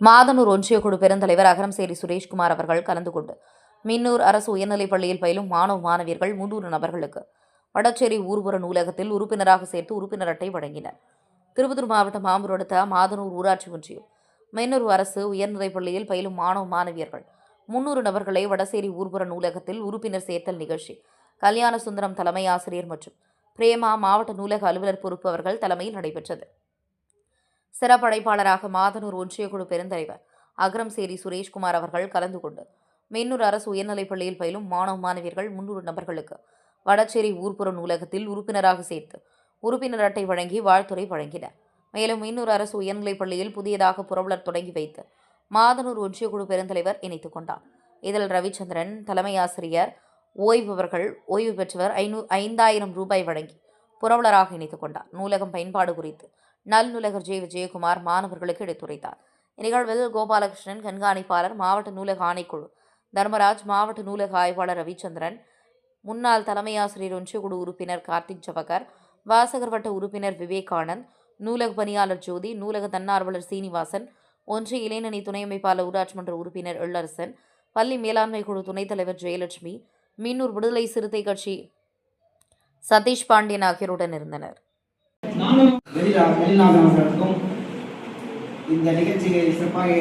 மாதனூர் ஒன்றியக்குழு பெருந்தலைவர் அகரம்சேரி சுரேஷ்குமார் அவர்கள் கலந்து கொண்டு மின்னூர் அரசு உயர்நிலைப் பள்ளியில் பயிலும் மாணவ மாணவியர்கள் 300 நபர்களுக்கு வடச்சேரி ஊர்புற நூலகத்தில் உறுப்பினராக சேர்த்து உறுப்பினர் அட்டை வழங்கினர். திருப்பத்தூர் மாவட்டம் ஆம்பூர் அடுத்த மாதனூர் ஊராட்சி ஒன்றியம் மின்னூர் அரசு உயர்நிலைப் பள்ளியில் பயிலும் மாணவ மாணவியர்கள் 300 நபர்களை வடசேரி ஊர்புற நூலகத்தில் உறுப்பினர் சேர்த்தல் நிகழ்ச்சி கல்யாண சுந்தரம் தலைமை ஆசிரியர் மற்றும் பிரேமா மாவட்ட நூலக அலுவலர் பொறுப்பு அவர்கள் தலைமையில் நடைபெற்றது. சிறப்படைப்பாளராக மாதனூர் ஒன்றியக்குழு பெருந்தலைவர் அகரம்சேரி சுரேஷ்குமார் அவர்கள் கலந்து கொண்டு மின்னூர் அரசு உயர்நிலைப் பள்ளியில் பயிலும் மாணவ மாணவியர்கள் 300 நபர்களுக்கு வடச்சேரி ஊர்புற நூலகத்தில் உறுப்பினராக சேர்த்து உறுப்பினர் அட்டை வழங்கி வாழ்த்துரை வழங்கினர். மேலும் மின்னூர் அரசு உயர்நிலைப் பள்ளியில் புதியதாக புரவலர் தொடங்கி வைத்து மாதனூர் ஒன்றியக்குழு பெருந்தலைவர் இணைத்துக் கொண்டார். இதில் ரவிச்சந்திரன் தலைமை ஆசிரியர் ஓய்வு பெற்றவர் 5000 ரூபாய் வழங்கி புரவலராக இணைத்துக் கொண்டார். நூலகம் பயன்பாடு குறித்து நல்நூலகர் விஜயகுமார் மாணவர்களுக்கு எடுத்துரைத்தார். இந்நிகழ்வில் கோபாலகிருஷ்ணன் கண்காணிப்பாளர், மாவட்ட நூலக ஆணைக்குழு தர்மராஜ், மாவட்ட நூலக ஆய்வாளர் ரவிச்சந்திரன், முன்னாள் தலைமை ஆசிரியர் ஒன்றியக்குழு உறுப்பினர் கார்த்திக் ஜவகர், வாசகர் வட்ட உறுப்பினர் விவேகானந்த், நூலக பணியாளர் ஜோதி, நூலக தன்னார்வலர் சீனிவாசன், ஒன்றிய இளைஞணி துணை அமைப்பாளர் ஊராட்சி மன்ற உறுப்பினர் எள்ளரசன், பள்ளி மேலாண்மை குழு துணைத் தலைவர் ஜெயலட்சுமி, மின்னூர் விடுதலை சிறுத்தை கட்சி சதீஷ் பாண்டியன் ஆகியோருடன் இருந்தனர். இந்த நிகழ்ச்சியை சிறப்பாக